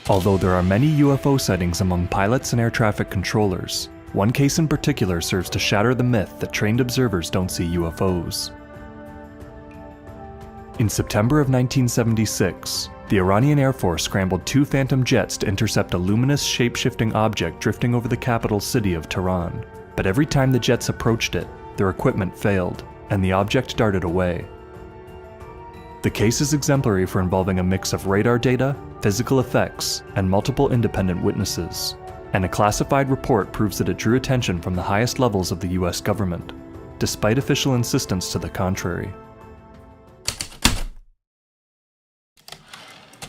Although there are many UFO sightings among pilots and air traffic controllers, one case in particular serves to shatter the myth that trained observers don't see UFOs. In September of 1976, the Iranian Air Force scrambled 2 Phantom jets to intercept a luminous, shape-shifting object drifting over the capital city of Tehran. But every time the jets approached it, their equipment failed, and the object darted away. The case is exemplary for involving a mix of radar data, physical effects, and multiple independent witnesses, and a classified report proves that it drew attention from the highest levels of the US government, despite official insistence to the contrary.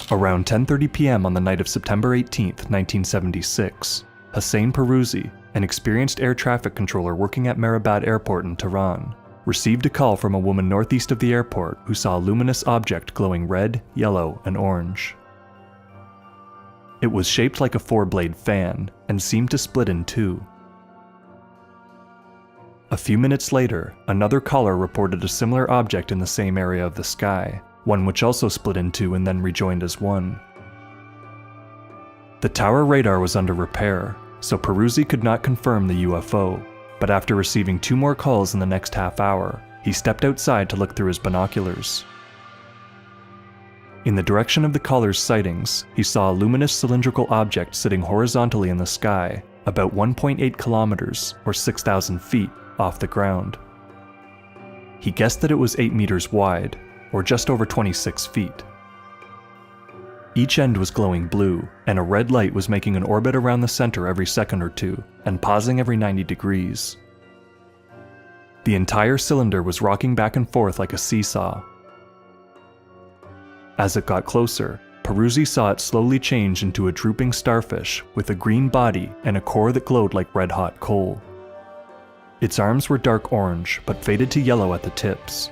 Around 10:30 p.m. on the night of September 18, 1976, Hossein Peruzi, an experienced air traffic controller working at Mehrabad Airport in Tehran, received a call from a woman northeast of the airport who saw a luminous object glowing red, yellow, and orange. It was shaped like a 4-blade fan and seemed to split in 2. A few minutes later, another caller reported a similar object in the same area of the sky, one which also split in 2 and then rejoined as 1. The tower radar was under repair, so Peruzi could not confirm the UFO, but after receiving 2 more calls in the next half hour, he stepped outside to look through his binoculars. In the direction of the caller's sightings, he saw a luminous cylindrical object sitting horizontally in the sky, about 1.8 kilometers, or 6,000 feet, off the ground. He guessed that it was 8 meters wide, or just over 26 feet. Each end was glowing blue, and a red light was making an orbit around the center every second or 2, and pausing every 90 degrees. The entire cylinder was rocking back and forth like a seesaw. As it got closer, Peruzi saw it slowly change into a drooping starfish with a green body and a core that glowed like red-hot coal. Its arms were dark orange, but faded to yellow at the tips.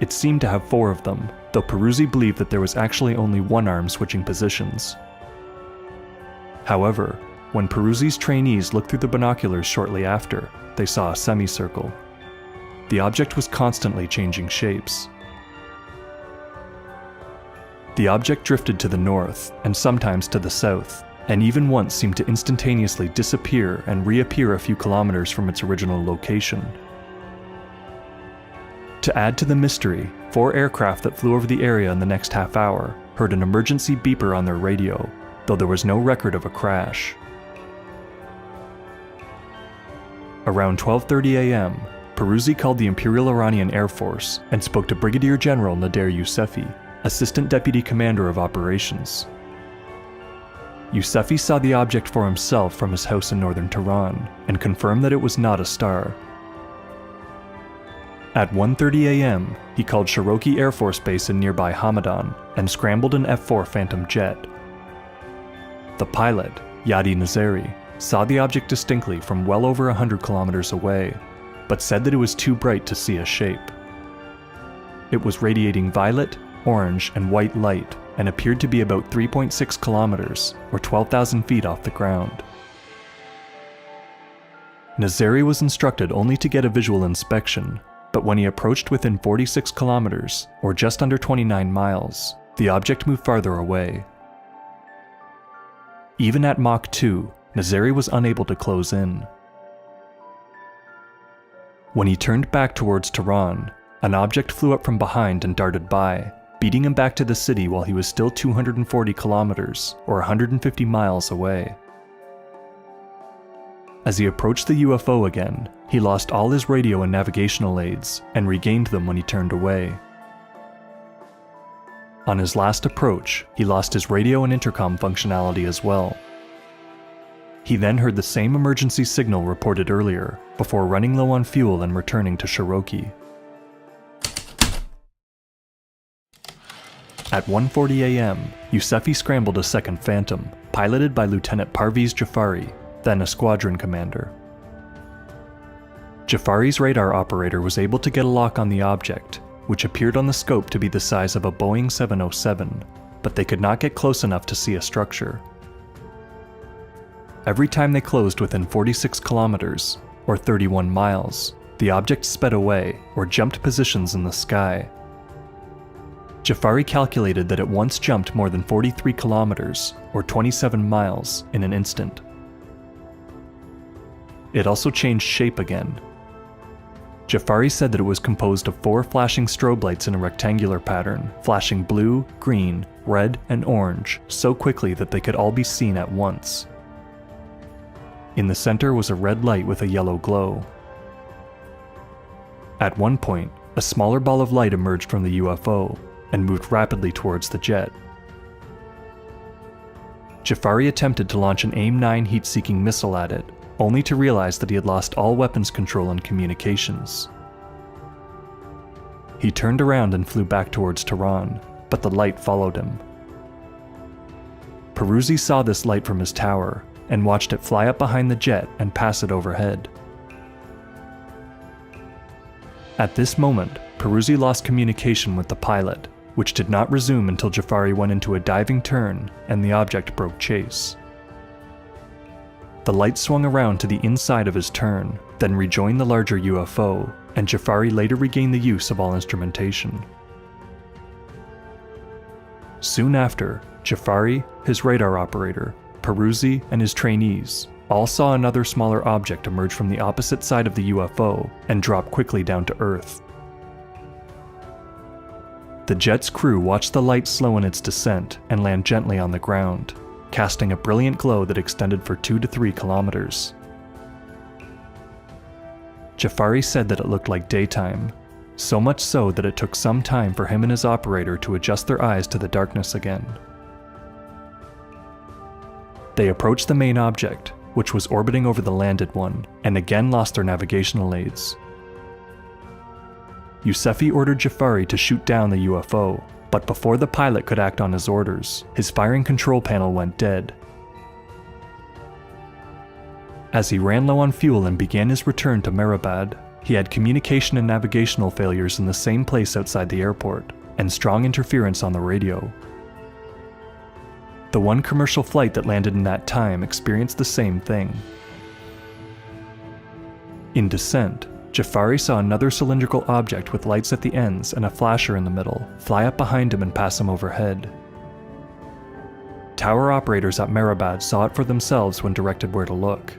It seemed to have 4 of them, though Peruzi believed that there was actually only 1 arm switching positions. However, when Peruzi's trainees looked through the binoculars shortly after, they saw a semicircle. The object was constantly changing shapes. The object drifted to the north, and sometimes to the south, and even once seemed to instantaneously disappear and reappear a few kilometers from its original location. To add to the mystery, 4 aircraft that flew over the area in the next half hour heard an emergency beeper on their radio, though there was no record of a crash. Around 12:30 a.m., Peruzi called the Imperial Iranian Air Force and spoke to Brigadier General Nader Yousefi, Assistant Deputy Commander of Operations. Yousefi saw the object for himself from his house in northern Tehran and confirmed that it was not a star. At 1:30 a.m., he called Cherokee Air Force Base in nearby Hamadan and scrambled an F-4 Phantom jet. The pilot, Yadi Nazari, saw the object distinctly from well over 100 kilometers away, but said that it was too bright to see a shape. It was radiating violet, orange, and white light and appeared to be about 3.6 kilometers, or 12,000 feet off the ground. Nazari was instructed only to get a visual inspection, but when he approached within 46 kilometers, or just under 29 miles, the object moved farther away. Even at Mach 2, Nazari was unable to close in. When he turned back towards Tehran, an object flew up from behind and darted by, beating him back to the city while he was still 240 kilometers, or 150 miles away. As he approached the UFO again, he lost all his radio and navigational aids, and regained them when he turned away. On his last approach, he lost his radio and intercom functionality as well. He then heard the same emergency signal reported earlier, before running low on fuel and returning to Cherokee. At 1:40 a.m., Yousefi scrambled a second Phantom, piloted by Lieutenant Parviz Jafari, then a squadron commander. Jafari's radar operator was able to get a lock on the object, which appeared on the scope to be the size of a Boeing 707, but they could not get close enough to see a structure. Every time they closed within 46 kilometers, or 31 miles, the object sped away or jumped positions in the sky. Jafari calculated that it once jumped more than 43 kilometers, or 27 miles, in an instant. It also changed shape again. Jafari said that it was composed of 4 flashing strobe lights in a rectangular pattern, flashing blue, green, red, and orange so quickly that they could all be seen at once. In the center was a red light with a yellow glow. At one point, a smaller ball of light emerged from the UFO and moved rapidly towards the jet. Jafari attempted to launch an AIM-9 heat-seeking missile at it, only to realize that he had lost all weapons control and communications. He turned around and flew back towards Tehran, but the light followed him. Peruzzi saw this light from his tower and watched it fly up behind the jet and pass it overhead. At this moment, Peruzzi lost communication with the pilot, which did not resume until Jafari went into a diving turn and the object broke chase. The light swung around to the inside of his turn, then rejoined the larger UFO, and Jafari later regained the use of all instrumentation. Soon after, Jafari, his radar operator, Peruzzi, and his trainees all saw another smaller object emerge from the opposite side of the UFO and drop quickly down to Earth. The jet's crew watched the light slow in its descent and land gently on the ground, casting a brilliant glow that extended for 2 to 3 kilometers. Jafari said that it looked like daytime, so much so that it took some time for him and his operator to adjust their eyes to the darkness again. They approached the main object, which was orbiting over the landed one, and again lost their navigational aids. Yousefi ordered Jafari to shoot down the UFO, but before the pilot could act on his orders, his firing control panel went dead. As he ran low on fuel and began his return to Mehrabad, he had communication and navigational failures in the same place outside the airport, and strong interference on the radio. The one commercial flight that landed in that time experienced the same thing. In descent, Jafari saw another cylindrical object with lights at the ends and a flasher in the middle fly up behind him and pass him overhead. Tower operators at Mehrabad saw it for themselves when directed where to look.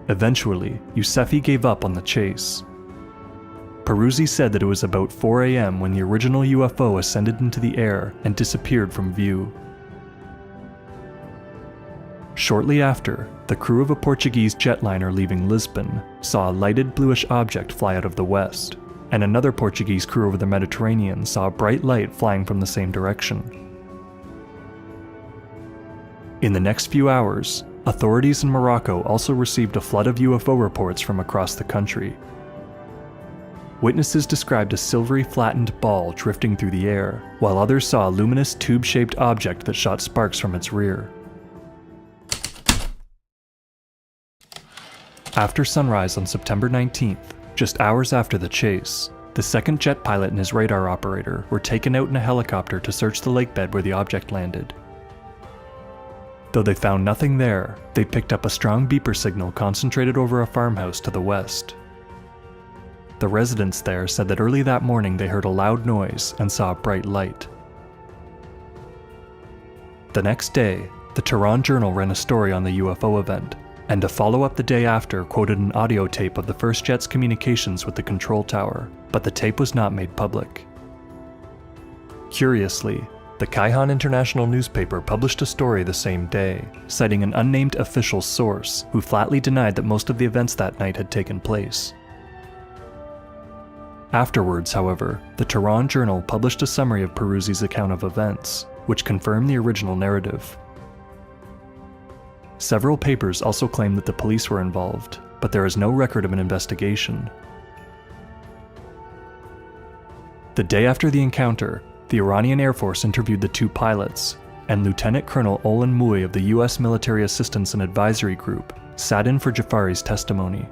Eventually, Yousefi gave up on the chase. Peruzzi said that it was about 4 a.m. when the original UFO ascended into the air and disappeared from view. Shortly after, the crew of a Portuguese jetliner leaving Lisbon saw a lighted bluish object fly out of the west, and another Portuguese crew over the Mediterranean saw a bright light flying from the same direction. In the next few hours, authorities in Morocco also received a flood of UFO reports from across the country. Witnesses described a silvery flattened ball drifting through the air, while others saw a luminous tube-shaped object that shot sparks from its rear. After sunrise on September 19th, just hours after the chase, the second jet pilot and his radar operator were taken out in a helicopter to search the lakebed where the object landed. Though they found nothing there, they picked up a strong beeper signal concentrated over a farmhouse to the west. The residents there said that early that morning they heard a loud noise and saw a bright light. The next day, the Tehran Journal ran a story on the UFO event, and a follow-up the day after quoted an audio tape of the first jet's communications with the control tower, but the tape was not made public. Curiously, the Kaihan International newspaper published a story the same day, citing an unnamed official source who flatly denied that most of the events that night had taken place. Afterwards, however, the Tehran Journal published a summary of Peruzzi's account of events, which confirmed the original narrative. Several papers also claim that the police were involved, but there is no record of an investigation. The day after the encounter, the Iranian Air Force interviewed the 2 pilots, and Lieutenant Colonel Olin Mui of the U.S. Military Assistance and Advisory Group sat in for Jafari's testimony.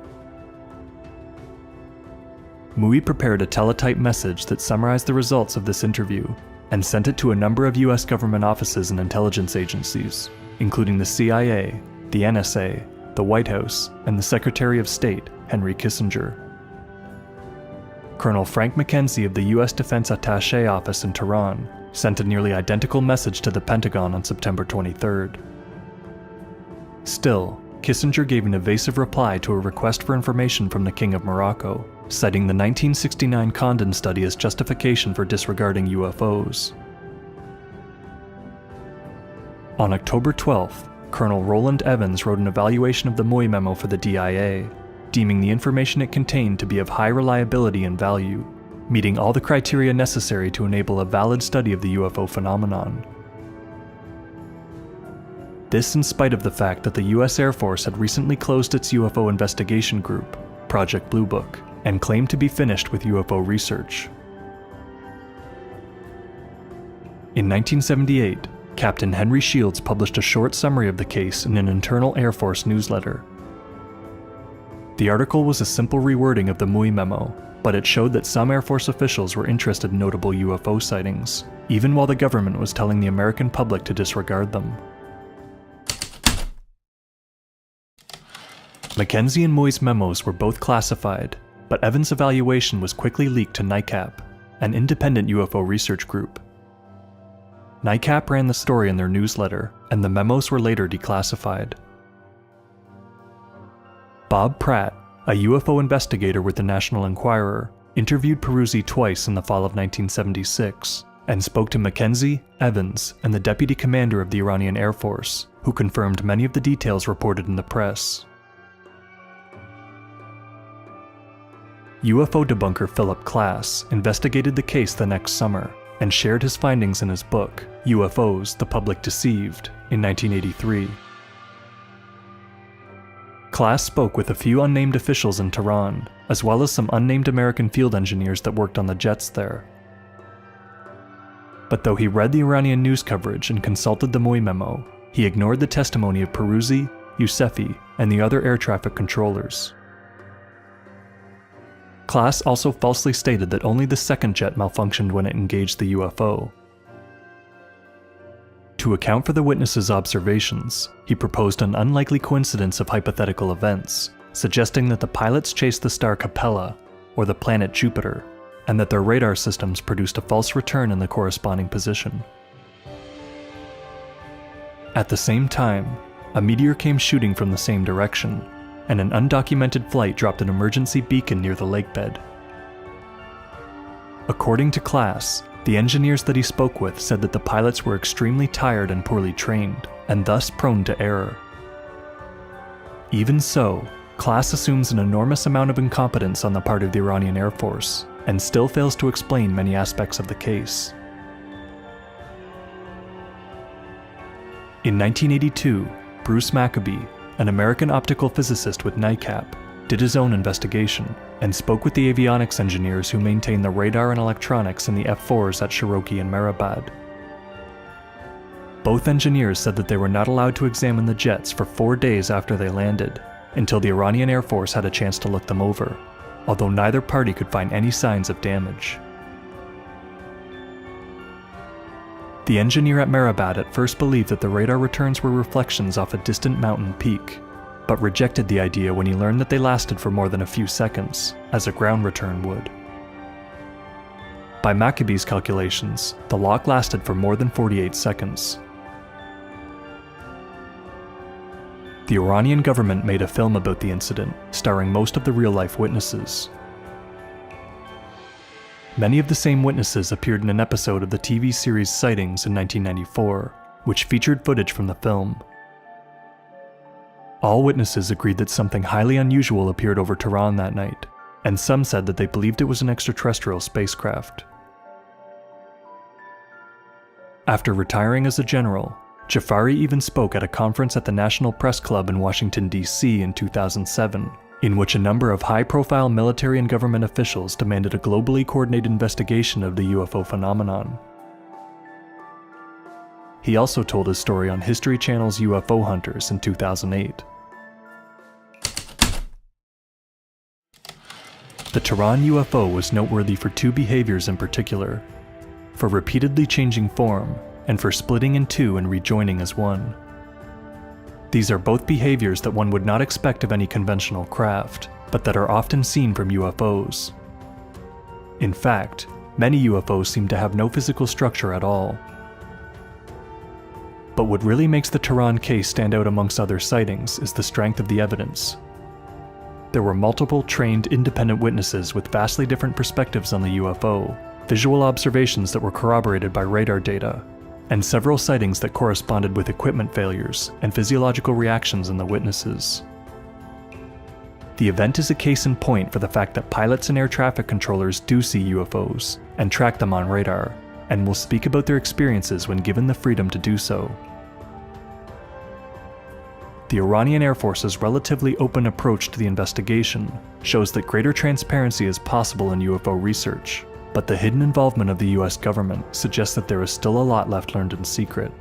Mui prepared a teletype message that summarized the results of this interview and sent it to a number of U.S. government offices and intelligence agencies, including the CIA, the NSA, the White House, and the Secretary of State, Henry Kissinger. Colonel Frank McKenzie of the U.S. Defense Attaché Office in Tehran sent a nearly identical message to the Pentagon on September 23rd. Still, Kissinger gave an evasive reply to a request for information from the King of Morocco, citing the 1969 Condon study as justification for disregarding UFOs. On October 12th, Colonel Roland Evans wrote an evaluation of the Moy memo for the DIA, deeming the information it contained to be of high reliability and value, meeting all the criteria necessary to enable a valid study of the UFO phenomenon. This in spite of the fact that the US Air Force had recently closed its UFO investigation group, Project Blue Book, and claimed to be finished with UFO research. In 1978, Captain Henry Shields published a short summary of the case in an internal Air Force newsletter. The article was a simple rewording of the Moy memo, but it showed that some Air Force officials were interested in notable UFO sightings, even while the government was telling the American public to disregard them. McKenzie and Moy's memos were both classified, but Evans' evaluation was quickly leaked to NICAP, an independent UFO research group. NICAP ran the story in their newsletter, and the memos were later declassified. Bob Pratt, a UFO investigator with the National Enquirer, interviewed Peruzzi twice in the fall of 1976, and spoke to McKenzie, Evans, and the deputy commander of the Iranian Air Force, who confirmed many of the details reported in the press. UFO debunker Philip Klass investigated the case the next summer and shared his findings in his book, UFOs: The Public Deceived, in 1983. Klass spoke with a few unnamed officials in Tehran, as well as some unnamed American field engineers that worked on the jets there. But though he read the Iranian news coverage and consulted the Moy memo, he ignored the testimony of Peruzzi, Yousefi, and the other air traffic controllers. Klass also falsely stated that only the second jet malfunctioned when it engaged the UFO. To account for the witnesses' observations, he proposed an unlikely coincidence of hypothetical events, suggesting that the pilots chased the star Capella, or the planet Jupiter, and that their radar systems produced a false return in the corresponding position. At the same time, a meteor came shooting from the same direction, and an undocumented flight dropped an emergency beacon near the lakebed. According to Klass, the engineers that he spoke with said that the pilots were extremely tired and poorly trained, and thus prone to error. Even so, Klass assumes an enormous amount of incompetence on the part of the Iranian Air Force, and still fails to explain many aspects of the case. In 1982, Bruce Maccabee, an American optical physicist with NICAP, did his own investigation and spoke with the avionics engineers who maintain the radar and electronics in the F-4s at Cherokee and Mehrabad. Both engineers said that they were not allowed to examine the jets for 4 days after they landed, until the Iranian Air Force had a chance to look them over, although neither party could find any signs of damage. The engineer at Mehrabad at first believed that the radar returns were reflections off a distant mountain peak, but rejected the idea when he learned that they lasted for more than a few seconds, as a ground return would. By Maccabee's calculations, the lock lasted for more than 48 seconds. The Iranian government made a film about the incident, starring most of the real-life witnesses. Many of the same witnesses appeared in an episode of the TV series Sightings in 1994, which featured footage from the film. All witnesses agreed that something highly unusual appeared over Tehran that night, and some said that they believed it was an extraterrestrial spacecraft. After retiring as a general, Jafari even spoke at a conference at the National Press Club in Washington, D.C. in 2007, in which a number of high-profile military and government officials demanded a globally coordinated investigation of the UFO phenomenon. He also told his story on History Channel's UFO Hunters in 2008. The Tehran UFO was noteworthy for two behaviors in particular: for repeatedly changing form, and for splitting in two and rejoining as one. These are both behaviors that one would not expect of any conventional craft, but that are often seen from UFOs. In fact, many UFOs seem to have no physical structure at all. But what really makes the Tehran case stand out amongst other sightings is the strength of the evidence. There were multiple trained independent witnesses with vastly different perspectives on the UFO, visual observations that were corroborated by radar data, and several sightings that corresponded with equipment failures and physiological reactions in the witnesses. The event is a case in point for the fact that pilots and air traffic controllers do see UFOs and track them on radar, and will speak about their experiences when given the freedom to do so. The Iranian Air Force's relatively open approach to the investigation shows that greater transparency is possible in UFO research, but the hidden involvement of the US government suggests that there is still a lot left learned in secret.